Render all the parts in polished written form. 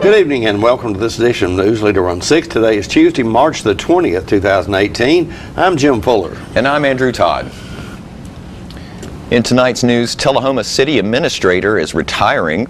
Good evening and welcome to this edition of Newsleader on 6. Today is Tuesday, March the 20th, 2018. I'm Jim Fuller. And I'm Andrew Todd. In tonight's news, Tullahoma City Administrator is retiring.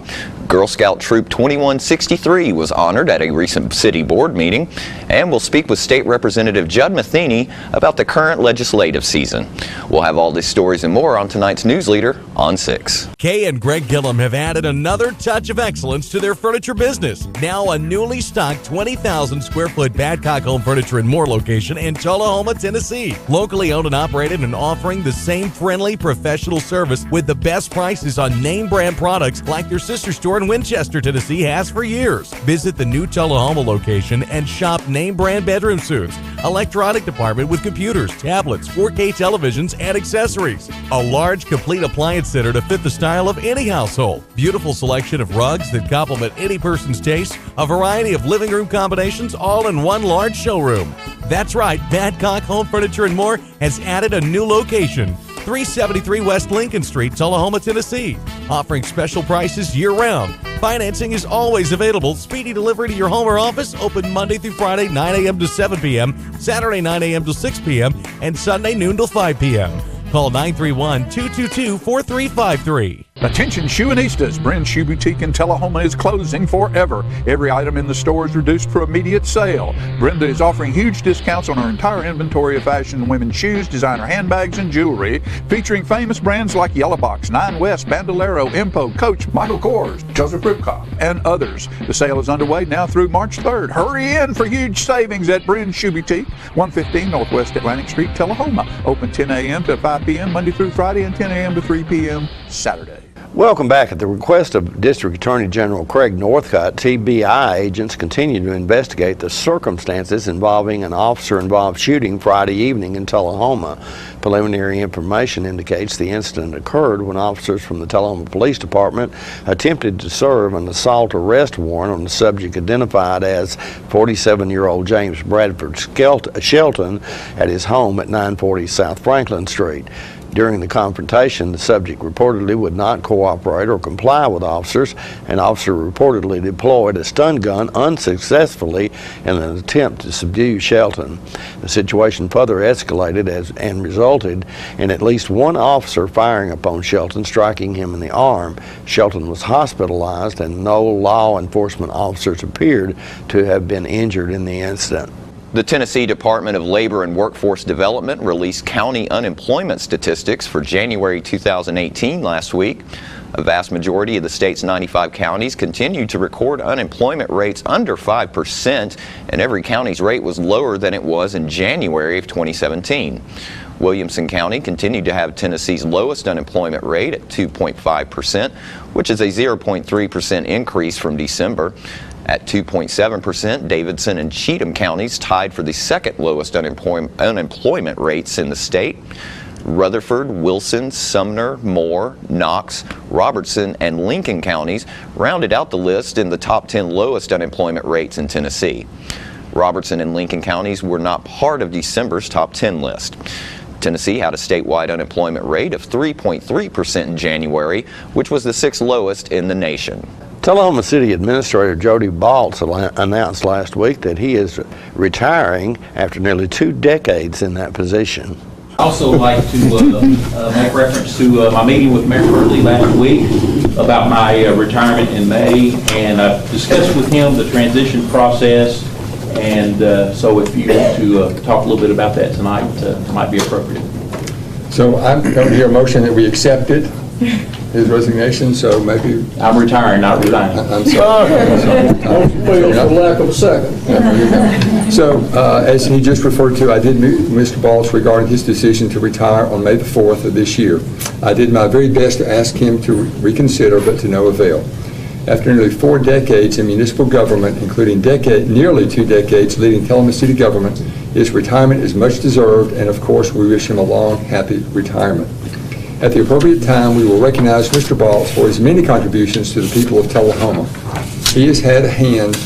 Girl Scout Troop 2163 was honored at a recent city board meeting, and we'll speak with State Representative Judd Matheny about the current legislative season. We'll have all these stories and more on tonight's Newsleader on 6. Kay and Greg Gillum have added another touch of excellence to their furniture business. Now a newly stocked 20,000 square foot Badcock Home Furniture and More location in Tullahoma, Tennessee. Locally owned and operated and offering the same friendly professional service with the best prices on name brand products like their sister store in Winchester, Tennessee has for years. Visit the new Tullahoma location and shop name brand bedroom suites, electronic department with computers, tablets, 4K televisions, and accessories. A large complete appliance center to fit the style of any household. Beautiful selection of rugs that complement any person's taste. A variety of living room combinations all in one large showroom. That's right, Badcock Home Furniture and More has added a new location. 373 West Lincoln Street, Tullahoma, Tennessee. Offering special prices year-round. Financing is always available. Speedy delivery to your home or office. Open Monday through Friday, 9 a.m. to 7 p.m., Saturday, 9 a.m. to 6 p.m., and Sunday, noon to 5 p.m. Call 931-222-4353. Attention Shoeistas, Bryn's Shoe Boutique in Tullahoma is closing forever. Every item in the store is reduced for immediate sale. Brenda is offering huge discounts on her entire inventory of fashion women's shoes, designer handbags, and jewelry, featuring famous brands like Yellow Box, Nine West, Bandolero, Impo, Coach, Michael Kors, Joseph Ripkoff, and others. The sale is underway now through March 3rd. Hurry in for huge savings at Bryn's Shoe Boutique, 115 Northwest Atlantic Street, Tullahoma. Open 10 a.m. to 5 p.m. Monday through Friday and 10 a.m. to 3 p.m. Saturday. Welcome back. At the request of District Attorney General Craig Northcutt, TBI agents continue to investigate the circumstances involving an officer-involved shooting Friday evening in Tullahoma. Preliminary information indicates the incident occurred when officers from the Tullahoma Police Department attempted to serve an assault arrest warrant on the subject identified as 47-year-old James Bradford Shelton at his home at 940 South Franklin Street. During the confrontation, the subject reportedly would not cooperate or comply with officers. An officer reportedly deployed a stun gun unsuccessfully in an attempt to subdue Shelton. The situation further escalated and resulted in at least one officer firing upon Shelton, striking him in the arm. Shelton was hospitalized and no law enforcement officers appeared to have been injured in the incident. The Tennessee Department of Labor and Workforce Development released county unemployment statistics for January 2018 last week. A vast majority of the state's 95 counties continued to record unemployment rates under 5%, and every county's rate was lower than it was in January of 2017. Williamson County continued to have Tennessee's lowest unemployment rate at 2.5%, which is a 0.3% increase from December. At 2.7%, Davidson and Cheatham counties tied for the second lowest unemployment rates in the state. Rutherford, Wilson, Sumner, Moore, Knox, Robertson, and Lincoln counties rounded out the list in the top 10 lowest unemployment rates in Tennessee. Robertson and Lincoln counties were not part of December's top 10 list. Tennessee had a statewide unemployment rate of 3.3% in January, which was the sixth lowest in the nation. Tullahoma City Administrator Jody Baltz announced last week that he is retiring after nearly 2 decades in that position. I also like to make reference to my meeting with Mayor Burley last week about my retirement in May, and I've discussed with him the transition process, and so if you want to talk a little bit about that tonight, it might be appropriate. So I'm going to hear a motion that we accepted his resignation, so maybe... I'm retiring, not resigning. I'm sorry. For lack of a second. So, as he just referred to, I did meet Mr. Baltz regarding his decision to retire on May the 4th of this year. I did my very best to ask him to reconsider, but to no avail. After nearly 4 decades in municipal government, including nearly 2 decades leading Tullahoma City government, his retirement is much deserved, and of course we wish him a long, happy retirement. At the appropriate time, we will recognize Mr. Baltz for his many contributions to the people of Tullahoma. He has had a hand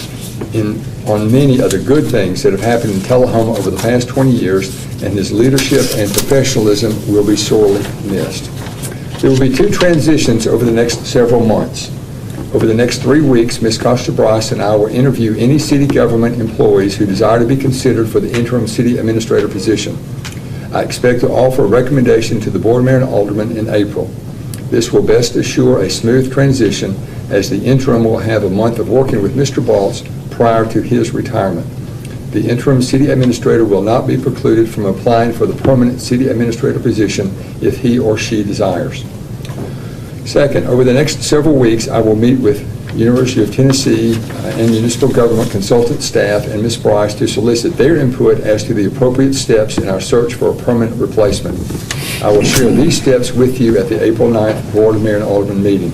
on many of the good things that have happened in Tullahoma over the past 20 years, and his leadership and professionalism will be sorely missed. There will be 2 transitions over the next several months. Over the next 3 weeks, Ms. Costa-Bryce and I will interview any city government employees who desire to be considered for the interim city administrator position. I expect to offer a recommendation to the board mayor and aldermen in April. This will best assure a smooth transition, as the interim will have a month of working with Mr. Baltz prior to his retirement. The interim city administrator will not be precluded from applying for the permanent city administrator position if he or she desires. Second, over the next several weeks, I will meet with University of Tennessee and municipal government consultant staff and Ms. Bryce to solicit their input as to the appropriate steps in our search for a permanent replacement. I will share these steps with you at the April 9th Board of Mayor and Alderman meeting.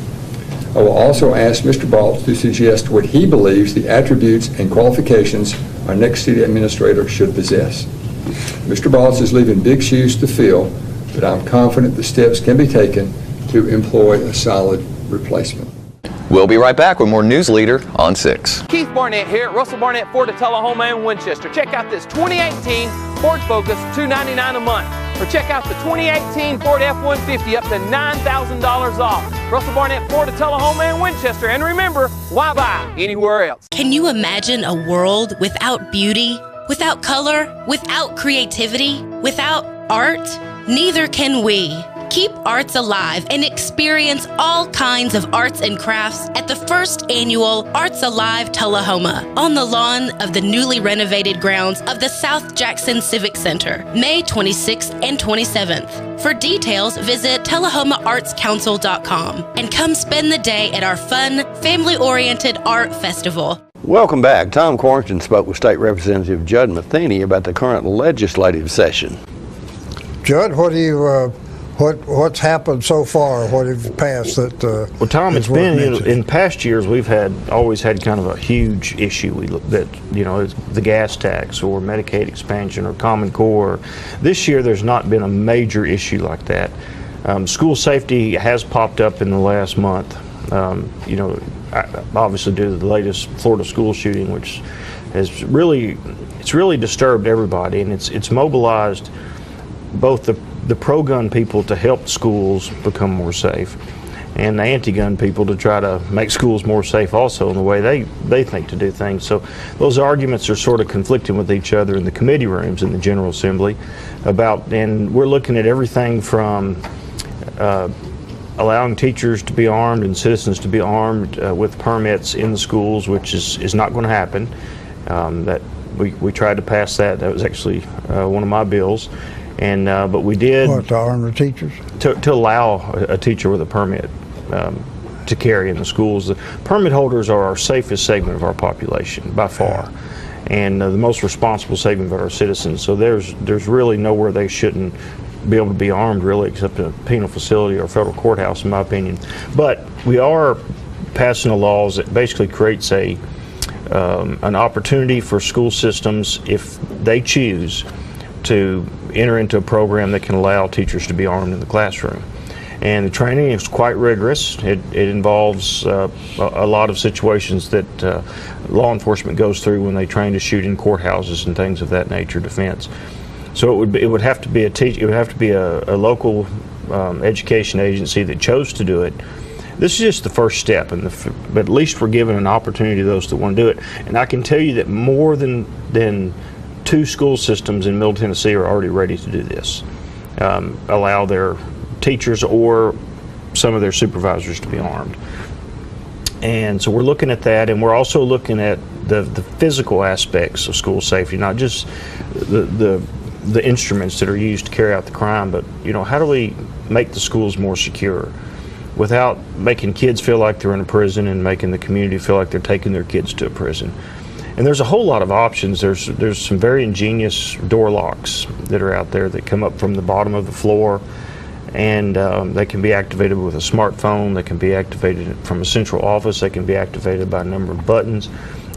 I will also ask Mr. Baltz to suggest what he believes the attributes and qualifications our next city administrator should possess. Mr. Baltz is leaving big shoes to fill, but I'm confident the steps can be taken to employ a solid replacement. We'll be right back with more Newsleader on 6. Keith Barnett here at Russell Barnett Ford of Tullahoma and Winchester. Check out this 2018 Ford Focus, $299 a month. Or check out the 2018 Ford F-150 up to $9,000 off. Russell Barnett Ford of Tullahoma and Winchester. And remember, why buy anywhere else? Can you imagine a world without beauty, without color, without creativity, without art? Neither can we. Keep arts alive and experience all kinds of arts and crafts at the first annual Arts Alive Tullahoma on the lawn of the newly renovated grounds of the South Jackson Civic Center, May 26th and 27th. For details, visit TullahomaArtsCouncil.com and come spend the day at our fun, family-oriented art festival. Welcome back. Tom Corrington spoke with State Representative Judd Matheny about the current legislative session. Judd, what do you, what's happened so far? What have you passed that? Well, Tom, it's been in past years we've always had kind of a huge issue that is the gas tax or Medicaid expansion or Common Core. This year there's not been a major issue like that. School safety has popped up in the last month. Obviously due to the latest Florida school shooting, which has really disturbed everybody, and it's mobilized both the pro-gun people to help schools become more safe, and the anti-gun people to try to make schools more safe also in the way they think to do things. So those arguments are sort of conflicting with each other in the committee rooms in the General Assembly and we're looking at everything from allowing teachers to be armed and citizens to be armed with permits in the schools, which is not going to happen. That we tried to pass that. That was actually one of my bills. But we did. What, to arm the teachers? To allow a teacher with a permit to carry in the schools. The permit holders are our safest segment of our population by far, and the most responsible segment of our citizens. So there's really nowhere they shouldn't be able to be armed, really, except a penal facility or a federal courthouse, in my opinion. But we are passing the laws that basically creates an opportunity for school systems, if they choose, to enter into a program that can allow teachers to be armed in the classroom. And the training is quite rigorous. It involves a lot of situations that law enforcement goes through when they train to shoot in courthouses and things of that nature, defense. So it would have to be a local education agency that chose to do it. This is just the first step, but at least we're giving an opportunity to those that want to do it. And I can tell you that more than 2 school systems in Middle Tennessee are already ready to do this. Allow their teachers or some of their supervisors to be armed. And so we're looking at that, and we're also looking at the physical aspects of school safety, not just the instruments that are used to carry out the crime, but how do we make the schools more secure without making kids feel like they're in a prison and making the community feel like they're taking their kids to a prison. And there's a whole lot of options. There's some very ingenious door locks that are out there that come up from the bottom of the floor, and they can be activated with a smartphone. They can be activated from a central office. They can be activated by a number of buttons,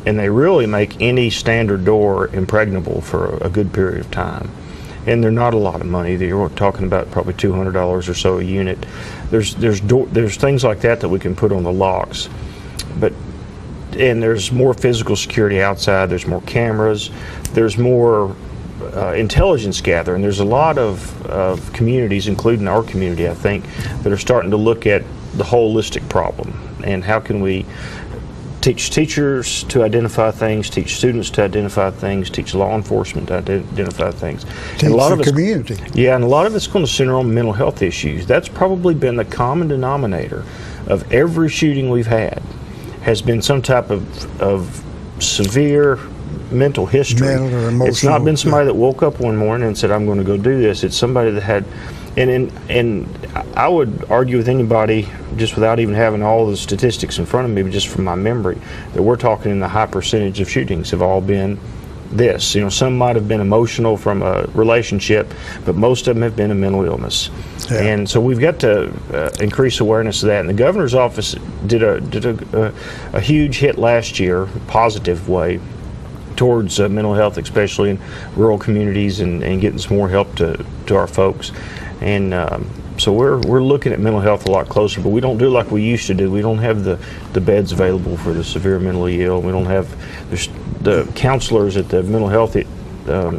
and they really make any standard door impregnable for a good period of time. And they're not a lot of money. You're talking about probably $200 or so a unit. There's things like that we can put on the locks, and there's more physical security outside. There's more cameras. There's more intelligence gathering. There's a lot of communities, including our community, I think, that are starting to look at the holistic problem. and how can we teach teachers to identify things, teach students to identify things, teach law enforcement to identify things. Teach the community. Yeah, and a lot of it's going to center on mental health issues. That's probably been the common denominator of every shooting we've had, has been some type of severe mental history. Mental or emotional. It's not been somebody that woke up one morning and said, I'm going to go do this. It's somebody that had, and I would argue with anybody, just without even having all the statistics in front of me, but just from my memory, that we're talking in the high percentage of shootings have all been this. You know, some might have been emotional from a relationship, but most of them have been a mental illness. Yeah. And so we've got to increase awareness of that. And the governor's office did a huge hit last year, positive way, towards mental health, especially in rural communities, and getting some more help to our folks. And so we're looking at mental health a lot closer, but we don't do like we used to do. We don't have the beds available for the severe mentally ill. We don't have the counselors at the mental health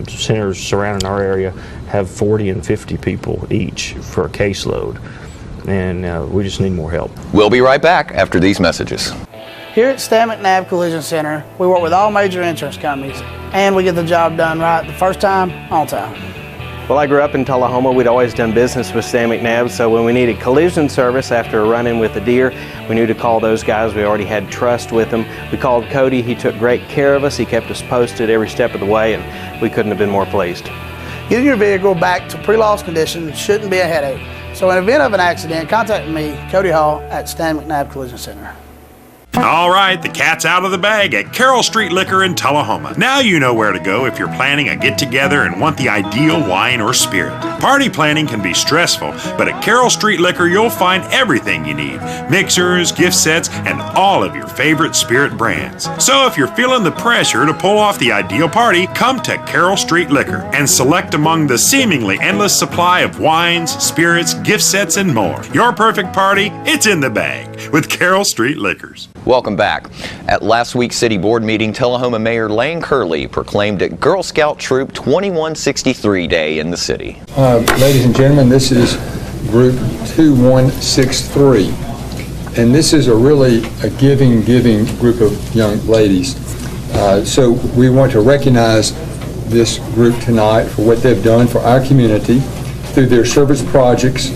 centers surrounding our area have 40 and 50 people each for a caseload, and we just need more help. We'll be right back after these messages. Here at Stan McNabb Collision Center, we work with all major insurance companies, and we get the job done right the first time, on time. Well, I grew up in Tullahoma. We'd always done business with Stan McNabb, so when we needed collision service after a run-in with a deer, we knew to call those guys. We already had trust with them. We called Cody. He took great care of us. He kept us posted every step of the way, and we couldn't have been more pleased. Getting your vehicle back to pre-loss condition shouldn't be a headache. So in the event of an accident, contact me, Cody Hall, at Stan McNabb Collision Center. All right, the cat's out of the bag at Carroll Street Liquor in Tullahoma. Now you know where to go if you're planning a get-together and want the ideal wine or spirit. Party planning can be stressful, but at Carroll Street Liquor you'll find everything you need. Mixers, gift sets, and all of your favorite spirit brands. So if you're feeling the pressure to pull off the ideal party, come to Carroll Street Liquor and select among the seemingly endless supply of wines, spirits, gift sets, and more. Your perfect party, it's in the bag with Carroll Street Liquors. Welcome back. At last week's City Board meeting, Tullahoma Mayor Lane Curley proclaimed it Girl Scout Troop 2163 Day in the city. Ladies and gentlemen, this is Group 2163, and this is a giving group of young ladies. So we want to recognize this group tonight for what they've done for our community through their service projects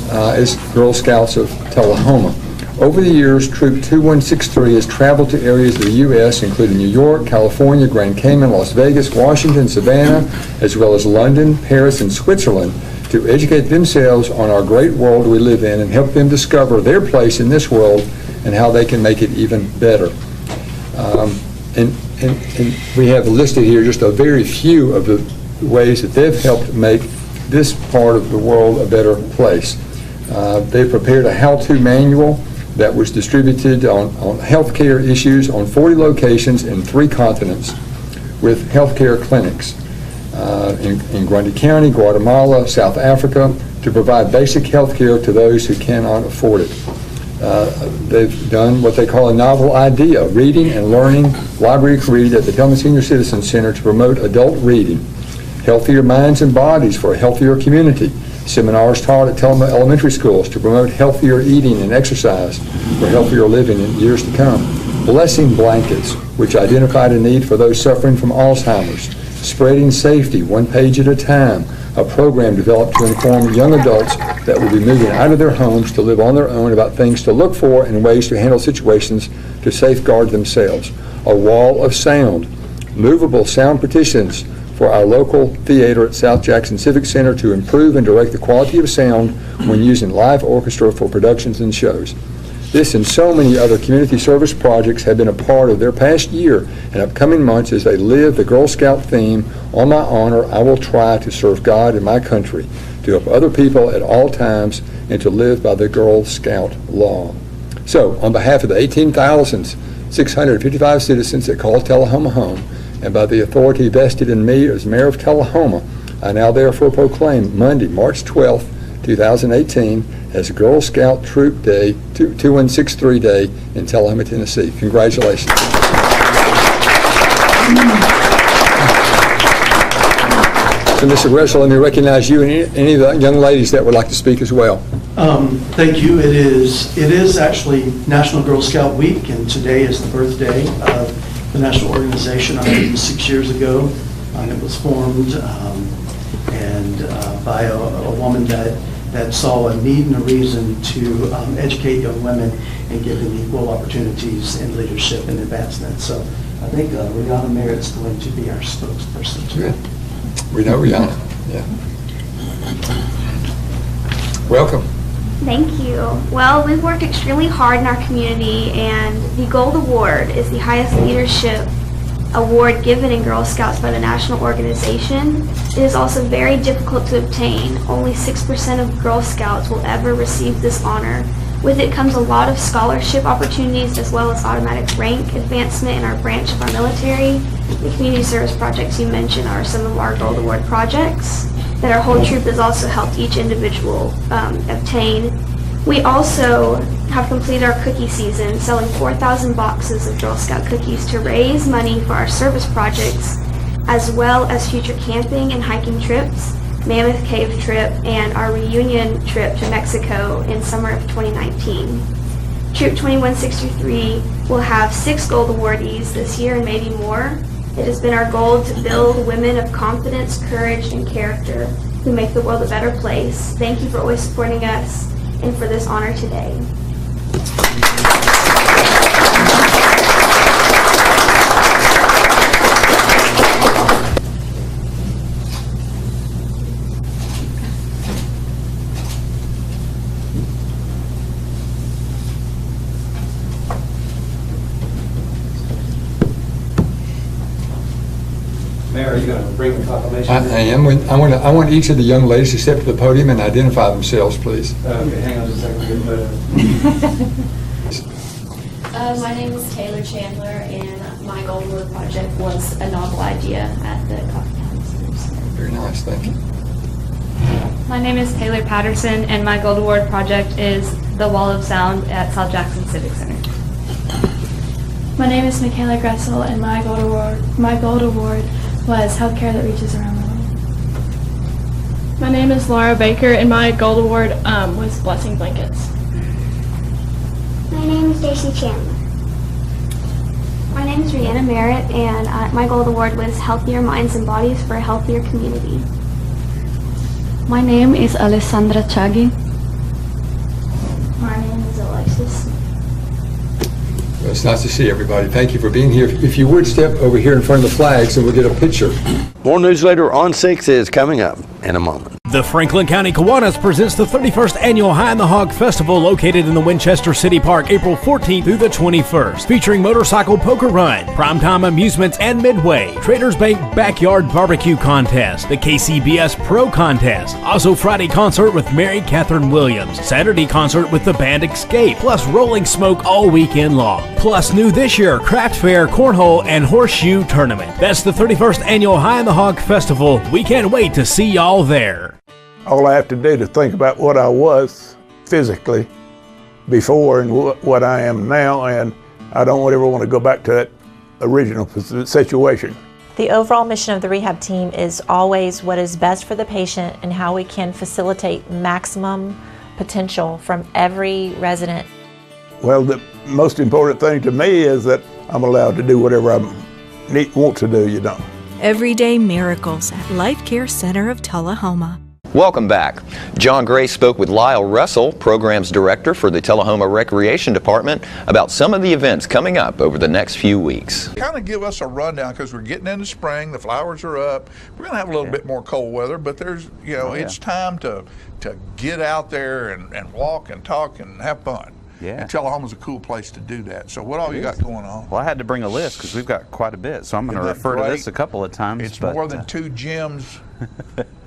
as Girl Scouts of Tullahoma. Over the years, Troop 2163 has traveled to areas of the U.S., including New York, California, Grand Cayman, Las Vegas, Washington, Savannah, as well as London, Paris, and Switzerland, to educate themselves on our great world we live in and help them discover their place in this world and how they can make it even better. And we have listed here just a very few of the ways that they've helped make this part of the world a better place. They prepared a how-to manual that was distributed on healthcare issues on 40 locations in 3 continents with healthcare clinics in Grundy County, Guatemala, South Africa, to provide basic healthcare to those who cannot afford it. They've done what they call a novel idea, reading and learning library read at the Tullahoma Senior Citizen Center to promote adult reading, healthier minds and bodies for a healthier community, seminars taught at Tullahoma elementary schools to promote healthier eating and exercise for healthier living in years to come. Blessing blankets, which identified a need for those suffering from Alzheimer's. Spreading safety, 1 page at a time, a program developed to inform young adults that will be moving out of their homes to live on their own about things to look for and ways to handle situations to safeguard themselves. A wall of sound, movable sound partitions for our local theater at South Jackson Civic Center to improve and direct the quality of sound when using live orchestra for productions and shows. This and so many other community service projects have been a part of their past year and upcoming months as they live the Girl Scout theme, on my honor, I will try to serve God and my country, to help other people at all times, and to live by the Girl Scout law. So, on behalf of the 18,655 citizens that call Tullahoma home, and by the authority vested in me as Mayor of Tullahoma, I now therefore proclaim Monday, March 12th, 2018, as Girl Scout Troop Day, 2163 Day in Tullahoma, Tennessee. Congratulations. So, Mr. Gressel, let me recognize you and any of the young ladies that would like to speak as well. Thank you. It is actually National Girl Scout Week, and today is the birthday of the national organization. 106 years ago, it was formed by a woman that saw a need and a reason to educate young women and give them equal opportunities in leadership and advancement. So I think Rihanna Merritt's going to be our spokesperson today. We know Rihanna. Yeah. Welcome. Thank you. Well, we've worked extremely hard in our community, and the Gold Award is the highest leadership award given in Girl Scouts by the national organization. It is also very difficult to obtain. Only 6% of Girl Scouts will ever receive this honor. With it comes a lot of scholarship opportunities as well as automatic rank advancement in our branch of our military. The community service projects you mentioned are some of our Gold Award projects that our whole troop has also helped each individual obtain. We also have completed our cookie season, selling 4,000 boxes of Girl Scout cookies to raise money for our service projects, as well as future camping and hiking trips, Mammoth Cave trip, and our reunion trip to Mexico in summer of 2019. Troop 2163 will have 6 gold awardees this year and maybe more. It has been our goal to build women of confidence, courage, and character who make the world a better place. Thank you for always supporting us and for this honor today. Mayor, are you going to bring the proclamation? I am. I want each of the young ladies to step to the podium and identify themselves, please. Okay, hang on just a second. My name is Taylor Chandler, and my Gold Award project was a novel idea at the Coffee County Center. Very nice, thank you. My name is Taylor Patterson, and my Gold Award project is the Wall of Sound at South Jackson Civic Center. My name is Michaela Gressel, and my Gold Award was Healthcare That Reaches Around the World. My name is Laura Baker, and my Gold Award was Blessing Blankets. My name is Daisy Chandler. My name is Rihanna Merritt, and my Gold Award was Healthier Minds and Bodies for a Healthier Community. My name is Alessandra Chaghi. My name is Alexis. Well, it's nice to see everybody. Thank you for being here. If you would step over here in front of the flags and we'll get a picture. More Newsleader on 6 is coming up in a moment. The Franklin County Kiwanis presents the 31st Annual High in the Hog Festival located in the Winchester City Park April 14th through the 21st, featuring motorcycle poker run, primetime amusements and midway, Traders Bank Backyard Barbecue Contest, the KCBS Pro Contest, also Friday concert with Mary Catherine Williams, Saturday concert with the band Escape, plus Rolling Smoke all weekend long. Plus new this year, Craft Fair, Cornhole, and Horseshoe Tournament. That's the 31st Annual High in the Hog Festival. We can't wait to see y'all there. All I have to do to think about what I was physically before and what I am now, and I don't ever want to go back to that original situation. The overall mission of the rehab team is always what is best for the patient and how we can facilitate maximum potential from every resident. Well, the most important thing to me is that I'm allowed to do whatever I want to do, you know. Everyday Miracles at Life Care Center of Tullahoma. Welcome back. John Gray spoke with Lyle Russell, Programs Director for the Tullahoma Recreation Department, about some of the events coming up over the next few weeks. Kind of give us a rundown because we're getting into spring, the flowers are up, we're going to have a little bit more cold weather, but there's, it's time to get out there and walk and talk and have fun. Yeah. And Tullahoma's a cool place to do that. So what all you got going on? Well, I had to bring a list because we've got quite a bit, so I'm going to refer to this a couple of times. It's more than 2 gyms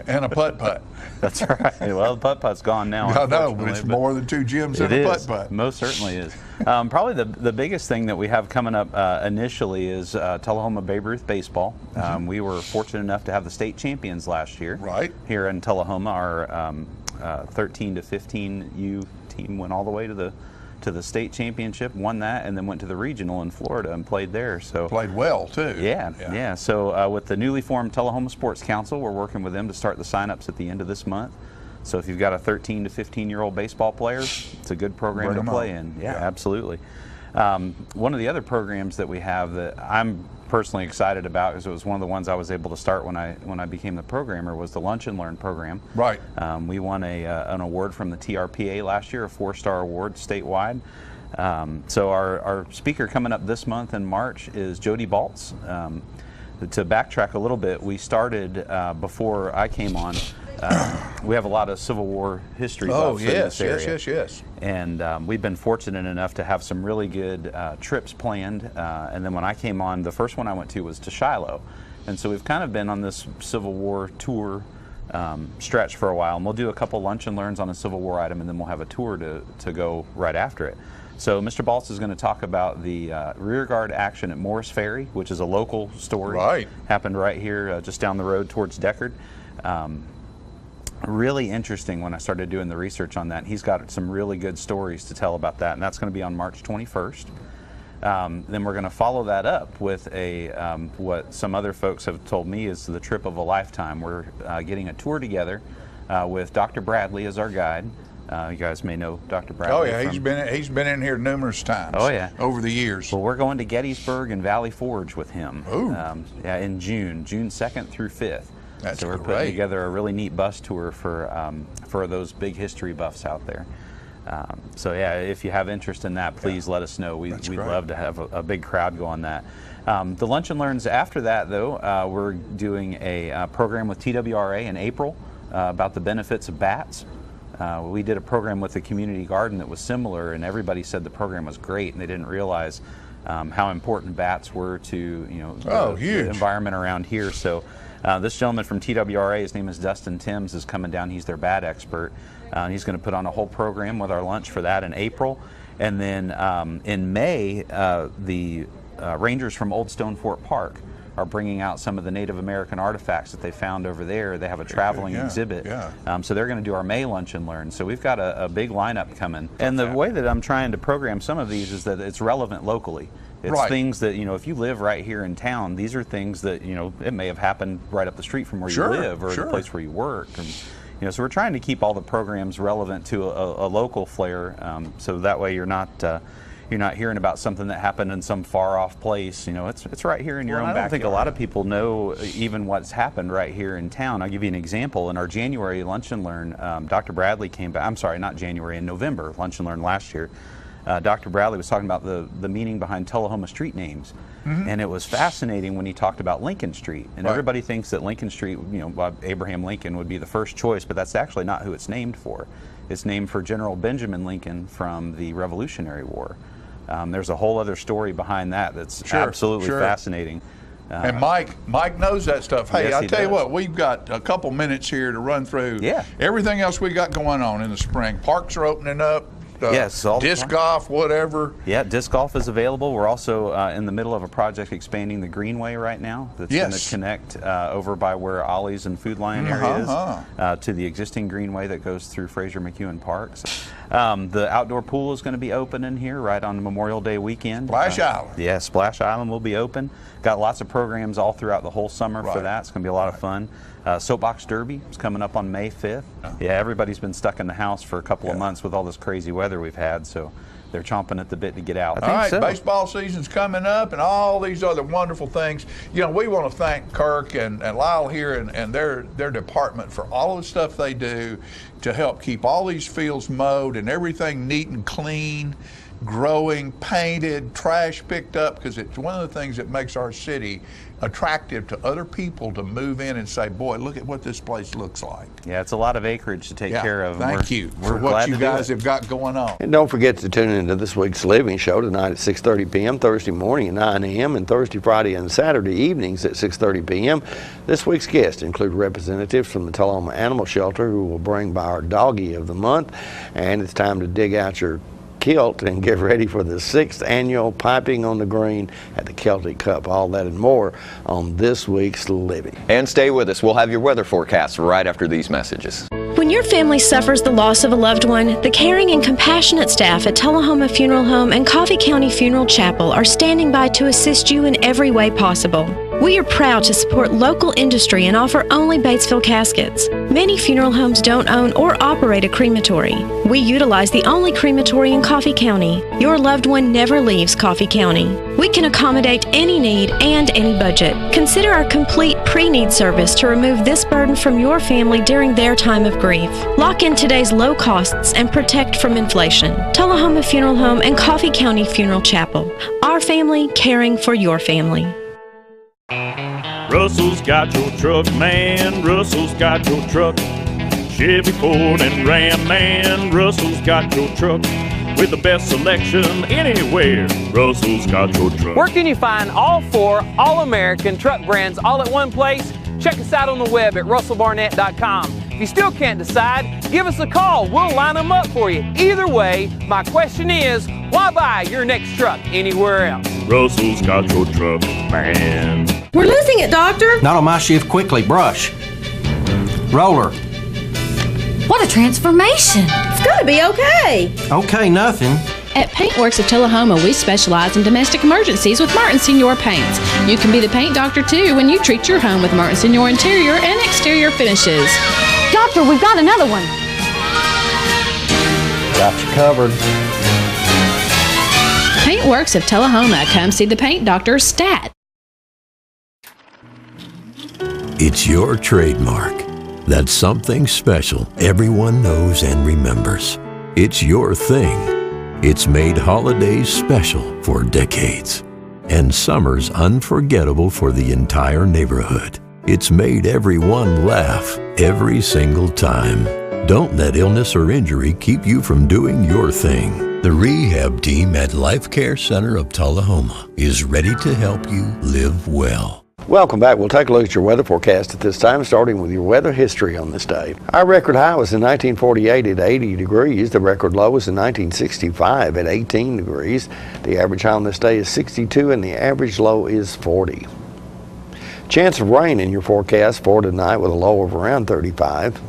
and a putt-putt. That's right. Well, the putt-putt's gone now. I know, but it's more than 2 gyms and a putt-putt. Most certainly is. Probably the biggest thing that we have coming up initially is Tullahoma Babe Ruth Baseball. We were fortunate enough to have the state champions last year. Right. Here in Tullahoma. Our 13 to 15 U team went all the way to the to the state championship, won that, and then went to the regional in Florida and played there. So played well too. Yeah. So with the newly formed Tullahoma Sports Council, we're working with them to start the sign-ups at the end of this month. So if you've got a 13 to 15-year-old baseball player, it's a good program to play in. Yeah, absolutely. One of the other programs that we have that I'm personally excited about, because it was one of the ones I was able to start when I became the programmer, was the Lunch and Learn program. Right. We won an award from the TRPA last year, a 4-star award statewide. So our speaker coming up this month in March is Jody Baltz. To backtrack a little bit, we started before I came on. We have a lot of Civil War history buffs in this area. Yes. And we've been fortunate enough to have some really good trips planned. And then when I came on, the first one I went to was to Shiloh. And so we've kind of been on this Civil War tour stretch for a while. And we'll do a couple lunch and learns on a Civil War item, and then we'll have a tour to go right after it. So Mr. Baltz is going to talk about the rear guard action at Morris Ferry, which is a local story. Right. Happened right here just down the road towards Deckard. Really interesting when I started doing the research on that. He's got some really good stories to tell about that, and that's going to be on March 21st. Then we're going to follow that up with what some other folks have told me is the trip of a lifetime. We're getting a tour together with Dr. Bradley as our guide. You guys may know Dr. Bradley. Oh yeah, he's been in here numerous times. Oh yeah, over the years. Well, we're going to Gettysburg and Valley Forge with him. In June 2nd through 5th. That's so we're putting together a really neat bus tour for those big history buffs out there. So yeah, if you have interest in that, please let us know. We'd love to have a big crowd go on that. The Lunch and Learns after that, though, we're doing a program with TWRA in April about the benefits of bats. We did a program with the community garden that was similar, and everybody said the program was great, and they didn't realize how important bats were to the environment around here. So this gentleman from TWRA, his name is Dustin Timms, is coming down. He's their bat expert. He's going to put on a whole program with our lunch for that in April. And then in May, the Rangers from Old Stone Fort Park are bringing out some of the Native American artifacts that they found over there. They have a traveling exhibit. So they're going to do our May Lunch and Learn. So we've got a big lineup coming. And the way that I'm trying to program some of these is that it's relevant locally. It's things that, if you live right here in town, these are things that, it may have happened right up the street from where you live or the place where you work. And, so we're trying to keep all the programs relevant to a local flair, so that way you're not hearing about something that happened in some far-off place. It's right here in your own backyard. I don't think a lot of people know even what's happened right here in town. I'll give you an example. In our January Lunch and Learn, Dr. Bradley came back. I'm sorry, not January, in November Lunch and Learn last year. Dr. Bradley was talking about the meaning behind Tullahoma street names. And it was fascinating when he talked about Lincoln Street. And everybody thinks that Lincoln Street, Abraham Lincoln would be the first choice, but that's actually not who it's named for. It's named for General Benjamin Lincoln from the Revolutionary War. There's a whole other story behind that that's absolutely fascinating. And Mike knows that stuff. Hey, I tell you what, we've got a couple minutes here to run through everything else we got going on in the spring. Parks are opening up. Yes, disc golf, whatever. Yeah, disc golf is available. We're also in the middle of a project expanding the Greenway right now. That's going to connect over by where Ollie's and Food Lion area is to the existing Greenway that goes through Fraser McEwen Parks. The outdoor pool is going to be open in here right on Memorial Day weekend. Splash Island. Yeah, Splash Island will be open. Got lots of programs all throughout the whole summer for that. It's going to be a lot of fun. Soapbox Derby is coming up on May 5th. Yeah, everybody's been stuck in the house for a couple of months with all this crazy weather we've had, so they're chomping at the bit to get out. All right, baseball season's coming up and all these other wonderful things. We want to thank Kirk and Lyle here and their department for all of the stuff they do to help keep all these fields mowed and everything neat and clean, growing, painted, trash picked up, because it's one of the things that makes our city attractive to other people to move in and say, boy, look at what this place looks like. Yeah, it's a lot of acreage to take care of. Thank you for what you guys have got going on. And don't forget to tune into this week's Living Show tonight at 6:30 p.m., Thursday morning at 9 a.m., and Thursday, Friday, and Saturday evenings at 6:30 p.m. This week's guests include representatives from the Tullahoma Animal Shelter who will bring by our Doggy of the Month, and it's time to dig out your kilt and get ready for the 6th annual Piping on the Green at the Celtic Cup. All that and more on this week's Living. And stay with us. We'll have your weather forecast right after these messages. When your family suffers the loss of a loved one, the caring and compassionate staff at Tullahoma Funeral Home and Coffee County Funeral Chapel are standing by to assist you in every way possible. We are proud to support local industry and offer only Batesville caskets. Many funeral homes don't own or operate a crematory. We utilize the only crematory in Coffee County. Your loved one never leaves Coffee County. We can accommodate any need and any budget. Consider our complete pre-need service to remove this burden from your family during their time of grief. Lock in today's low costs and protect from inflation. Tullahoma Funeral Home and Coffee County Funeral Chapel. Our family caring for your family. Russell's got your truck, man. Russell's got your truck. Chevy, Ford, and Ram, man. Russell's got your truck. With the best selection anywhere. Russell's got your truck. Where can you find all 4 all-American truck brands all at one place? Check us out on the web at russellbarnett.com. If you still can't decide, give us a call. We'll line them up for you. Either way, my question is, why buy your next truck anywhere else? Russell's got your truck, man. We're losing it, Doctor. Not on my shift. Quickly, brush. Roller. What a transformation. It's gonna be okay. Okay, nothing. At Paintworks of Tullahoma, we specialize in domestic emergencies with Martin Senior Paints. You can be the paint doctor too when you treat your home with Martin Senior interior and exterior finishes. Doctor, we've got another one. Got you covered. Paintworks of Tullahoma. Come see the paint doctor, Stat. It's your trademark. That's something special everyone knows and remembers. It's your thing. It's made holidays special for decades and summers unforgettable for the entire neighborhood. It's made everyone laugh every single time. Don't let illness or injury keep you from doing your thing. The rehab team at Life Care Center of Tullahoma is ready to help you live well. Welcome back. We'll take a look at your weather forecast at this time, starting with your weather history on this day. Our record high was in 1948 at 80 degrees. The record low was in 1965 at 18 degrees. The average high on this day is 62 and the average low is 40. Chance of rain in your forecast for tonight with a low of around 35.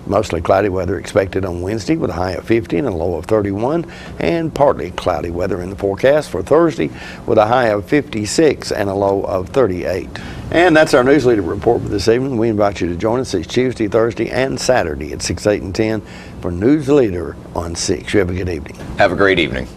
Mostly cloudy weather expected on Wednesday with a high of 50 and a low of 31, and partly cloudy weather in the forecast for Thursday with a high of 56 and a low of 38. And that's our Newsleader report for this evening. We invite you to join us each Tuesday, Thursday, and Saturday at 6, 8, and 10 for Newsleader on 6. You have a good evening. Have a great evening.